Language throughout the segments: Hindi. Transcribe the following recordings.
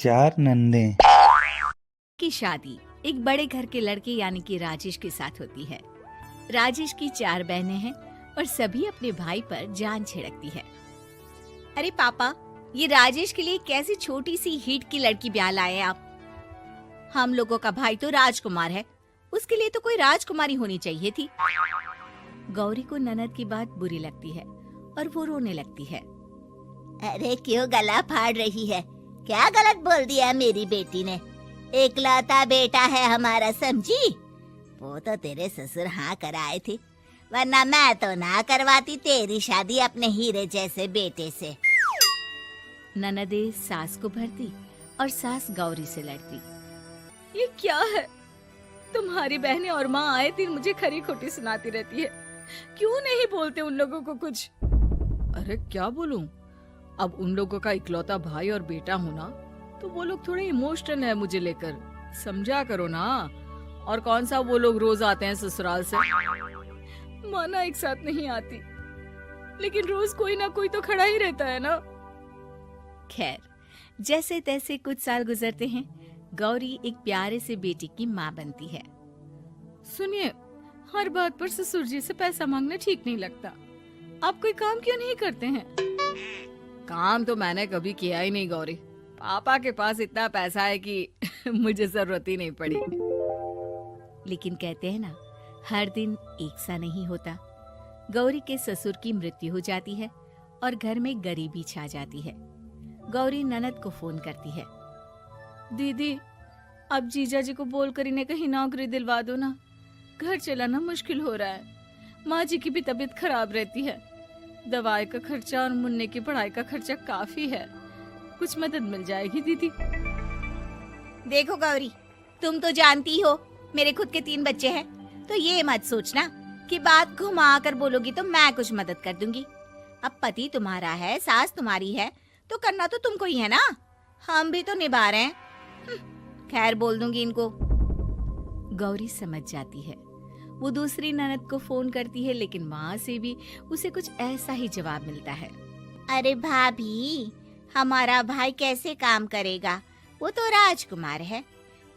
4 नंदे। की शादी एक बड़े घर के लड़के यानी कि राजेश के साथ होती है। राजेश की 4 बहनें हैं और सभी अपने भाई पर जान छिड़कती है। अरे पापा, ये राजेश के लिए कैसी छोटी सी हिट की लड़की ब्याह लाए हैं आप? हम लोगों का भाई तो राजकुमार है, उसके लिए तो कोई राजकुमारी होनी चाहिए थी। गौरी को ननद की बात बुरी लगती है और वो रोने लगती है। अरे क्यों गला फाड़ रही है? क्या गलत बोल दिया मेरी बेटी ने? एकलौता बेटा है हमारा, समझी? वो तो तेरे ससुर हाँ कराए थे, वरना मैं तो ना करवाती तेरी शादी अपने हीरे जैसे बेटे से। ननदे सास को भरती और सास गौरी से लड़ती। ये क्या है? तुम्हारी बहनें और माँ आए दिन मुझे खरी खोटी सुनाती रहती है। क्यों नहीं बोलते उन लोगों को कुछ? अरे क्या बोलूं? अब उन लोगों का इकलौता भाई और बेटा होना, तो वो लोग थोड़े इमोशनल है मुझे लेकर, समझा करो ना। और कौन सा वो लोग रोज आते हैं ससुराल से? माना एक साथ नहीं आती, लेकिन रोज कोई ना कोई तो खड़ा ही रहता है ना। खैर, जैसे तैसे कुछ साल गुजरते हैं। गौरी एक प्यारे से बेटे की माँ बनती है। सुनिए, हर बात पर ससुर जी से पैसा मांगना ठीक नहीं लगता। आप कोई काम क्यों नहीं करते हैं? काम तो मैंने कभी किया ही नहीं गौरी। पापा के पास इतना पैसा है कि मुझे जरूरत ही नहीं पड़ी। लेकिन कहते हैं ना, हर दिन एक सा नहीं होता। गौरी के ससुर की मृत्यु हो जाती है और घर में गरीबी छा जाती है। गौरी ननद को फोन करती है। दीदी, अब जीजा जी को बोलकर इन्हें कहीं नौकरी दिलवा दो ना। घर चलाना मुश्किल हो रहा है। माँ जी की भी तबीयत खराब रहती है। दवाई का खर्चा और मुन्ने की पढ़ाई का खर्चा काफी है। कुछ मदद मिल जाएगी दीदी। देखो गौरी, तुम तो जानती हो मेरे खुद के 3 बच्चे हैं, तो ये मत सोचना कि बात घुमा कर बोलोगी तो मैं कुछ मदद कर दूंगी। अब पति तुम्हारा है, सास तुम्हारी है, तो करना तो तुमको ही है ना। हम भी तो निभा रहे हैं। खैर, बोल दूंगी इनको। गौरी समझ जाती है। वो दूसरी ननद को फोन करती है, लेकिन वहाँ से भी उसे कुछ ऐसा ही जवाब मिलता है। अरे भाभी, हमारा भाई कैसे काम करेगा? वो तो राजकुमार है।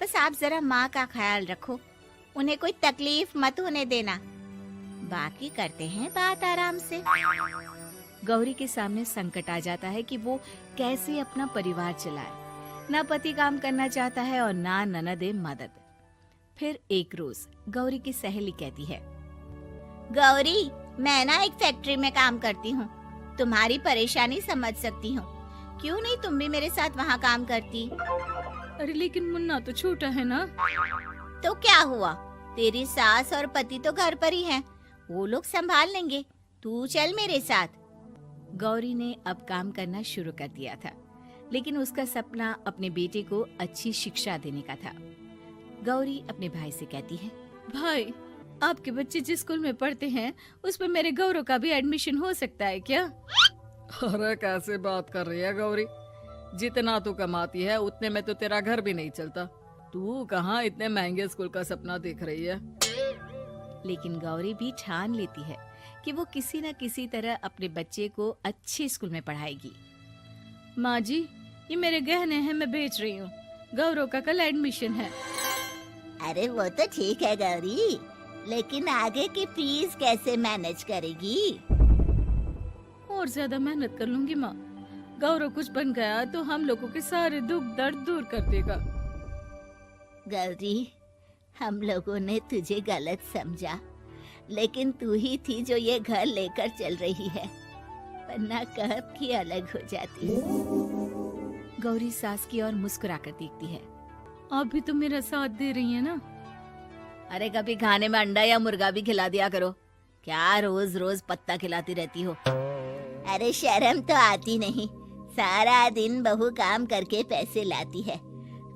बस आप जरा माँ का ख्याल रखो, उन्हें कोई तकलीफ मत होने देना। बाकी करते हैं बात आराम से। गौरी के सामने संकट आ जाता है कि वो कैसे अपना परिवार चलाए। ना पति काम करना चाहता है और ना ननदे मदद। फिर एक रोज गौरी की सहेली कहती है, गौरी, मैं ना एक फैक्ट्री में काम करती हूँ, तुम्हारी परेशानी समझ सकती हूँ। क्यों नहीं तुम भी मेरे साथ वहाँ काम करती? अरे लेकिन मुन्ना तो छोटा है ना। तो क्या हुआ, तेरी सास और पति तो घर पर ही हैं, वो लोग संभाल लेंगे। तू चल मेरे साथ। गौरी ने अब काम करना शुरू कर दिया था, लेकिन उसका सपना अपने बेटे को अच्छी शिक्षा देने का था। गौरी अपने भाई से कहती है, भाई, आपके बच्चे जिस स्कूल में पढ़ते हैं उस पर मेरे गौरव का भी एडमिशन हो सकता है क्या? अरे कैसे बात कर रही है गौरी? जितना तू कमाती है उतने में तो तेरा घर भी नहीं चलता। तू कहाँ इतने महंगे स्कूल का सपना देख रही है? लेकिन गौरी भी ठान लेती है कि वो किसी न किसी तरह अपने बच्चे को अच्छे स्कूल में पढ़ाएगी। माँ जी, ये मेरे गहने हैं, मैं बेच रही हूँ। गौरव का कल एडमिशन है। अरे वो तो ठीक है गौरी, लेकिन आगे की फीस कैसे मैनेज करेगी? और ज्यादा मेहनत कर लूंगी माँ। गौरव कुछ बन गया तो हम लोगों के सारे दुख दर्द दूर कर देगा। गौरी, हम लोगों ने तुझे गलत समझा, लेकिन तू ही थी जो ये घर लेकर चल रही है, वरना कब की अलग हो जाती। गौरी सास की ओर मुस्कुराकर देखती है। आप भी तो मेरा साथ दे रही हैं ना। अरे कभी खाने में अंडा या मुर्गा भी खिला दिया करो, क्या रोज रोज पत्ता खिलाती रहती हो? अरे शर्म तो आती नहीं, सारा दिन बहू काम करके पैसे लाती है,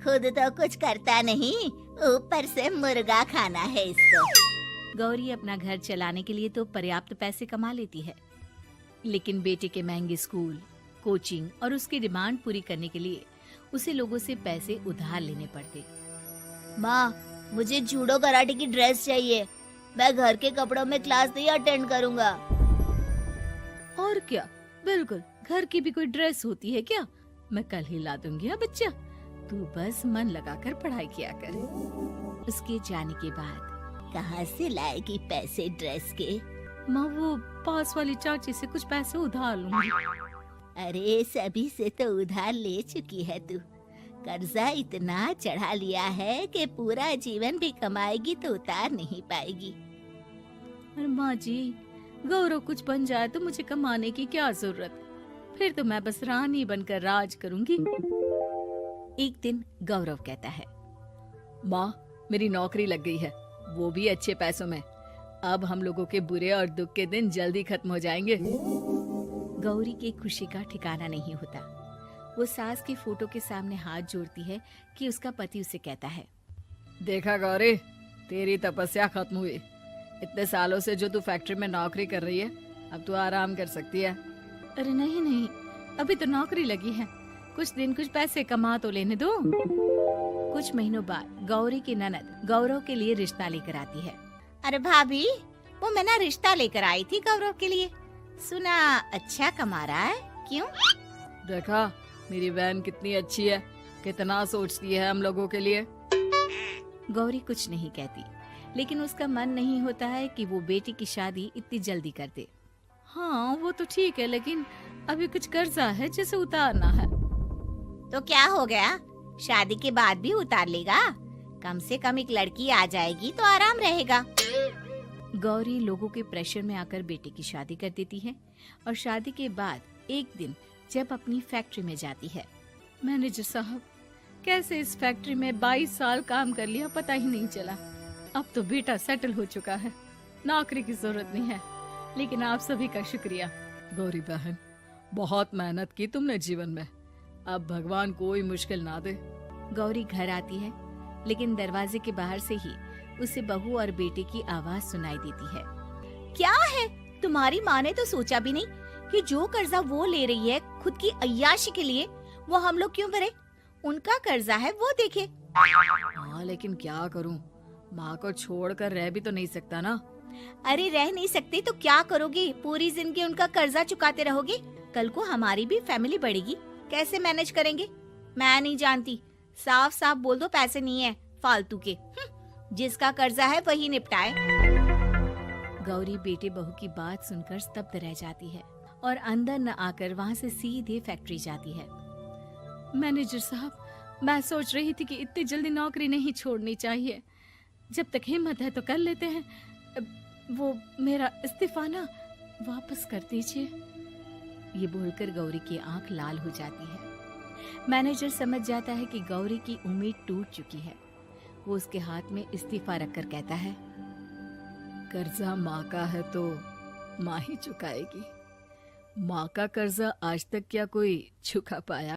खुद तो कुछ करता नहीं, ऊपर से मुर्गा खाना है इसको। गौरी अपना घर चलाने के लिए तो पर्याप्त पैसे कमा लेती है, लेकिन बेटे के महंगे स्कूल, कोचिंग और उसकी डिमांड पूरी करने के लिए उसे लोगों से पैसे उधार लेने पड़ते। माँ, मुझे जूडो कराटे की ड्रेस चाहिए, मैं घर के कपड़ों में क्लास नहीं अटेंड करूँगा। और क्या, बिल्कुल, घर की भी कोई ड्रेस होती है क्या? मैं कल ही ला दूंगी। हाँ बच्चा, तू बस मन लगाकर पढ़ाई किया कर। उसके जाने के बाद कहाँ से लाएगी पैसे ड्रेस के? माँ वो पास वाली चाची से कुछ पैसे उधार लूंगी। अरे सभी से तो उधार ले चुकी है तू। कर्जा इतना चढ़ा लिया है कि पूरा जीवन भी कमाएगी तो उतार नहीं पाएगी। अरे माँ जी, गौरव कुछ बन जाए तो मुझे कमाने की क्या जरूरत, फिर तो मैं बस रानी बनकर राज करूंगी। एक दिन गौरव कहता है, माँ मेरी नौकरी लग गई है, वो भी अच्छे पैसों में। अब हम लोगों के बुरे और दुख के दिन जल्दी खत्म हो जाएंगे। गौरी की खुशी का ठिकाना नहीं होता। वो सास की फोटो के सामने हाथ जोड़ती है कि उसका पति उसे कहता है, देखा गौरी, तेरी तपस्या खत्म हुई। इतने सालों से जो तू फैक्ट्री में नौकरी कर रही है, अब तू आराम कर सकती है। अरे नहीं नहीं, अभी तो नौकरी लगी है, कुछ दिन कुछ पैसे कमा तो लेने दो। कुछ महीनों बाद गौरी की ननद गौरव के लिए रिश्ता लेकर आती है। अरे भाभी, वो मैं ना रिश्ता लेकर आई थी गौरव के लिए, सुना अच्छा कमा रहा है। क्यों? देखा मेरी बहन कितनी अच्छी है, कितना सोचती है हम लोगों के लिए। गौरी कुछ नहीं कहती, लेकिन उसका मन नहीं होता है कि वो बेटी की शादी इतनी जल्दी कर दे। हाँ वो तो ठीक है, लेकिन अभी कुछ कर्जा है जिसे उतारना है। तो क्या हो गया, शादी के बाद भी उतार लेगा। कम से कम एक लड़की आ जाएगी तो आराम रहेगा। गौरी लोगों के प्रेशर में आकर बेटे की शादी कर देती है और शादी के बाद एक दिन जब अपनी फैक्ट्री में जाती है, मैनेजर साहब, कैसे इस फैक्ट्री में 22 साल काम कर लिया पता ही नहीं चला। अब तो बेटा सेटल हो चुका है, नौकरी की जरूरत नहीं है। लेकिन आप सभी का शुक्रिया। गौरी बहन, बहुत मेहनत की तुमने जीवन में, अब भगवान कोई मुश्किल ना दे। गौरी घर आती है, लेकिन दरवाजे के बाहर से ही उसे बहू और बेटे की आवाज सुनाई देती है। क्या है, तुम्हारी माँ ने तो सोचा भी नहीं कि जो कर्जा वो ले रही है खुद की अय्याशी के लिए, वो हम लोग क्यों भरे? उनका कर्जा है वो देखे। हाँ लेकिन क्या करूँ, माँ को छोड़कर रह भी तो नहीं सकता ना। अरे रह नहीं सकते तो क्या करोगे? पूरी जिंदगी उनका कर्जा चुकाते रहोगे? कल को हमारी भी फैमिली बढ़ेगी, कैसे मैनेज करेंगे? मैं नहीं जानती, साफ साफ बोल दो पैसे नहीं है फालतू के। जिसका कर्जा है वही निपटाए। गौरी बेटे बहू की बात सुनकर स्तब्ध रह जाती है और अंदर न आकर वहाँ से सीधे फैक्ट्री जाती है। मैनेजर साहब, मैं सोच रही थी कि इतनी जल्दी नौकरी नहीं छोड़नी चाहिए, जब तक हिम्मत है तो कर लेते हैं। वो मेरा इस्तीफा ना वापस कर दीजिए। ये बोलकर गौरी की आंख लाल हो जाती है। मैनेजर समझ जाता है कि गौरी की उम्मीद टूट चुकी है। वो उसके हाथ में इस्तीफा रखकर कहता है, कर्जा माँ का है तो माँ ही चुकाएगी। माँ का कर्जा आज तक क्या कोई चुका पाया?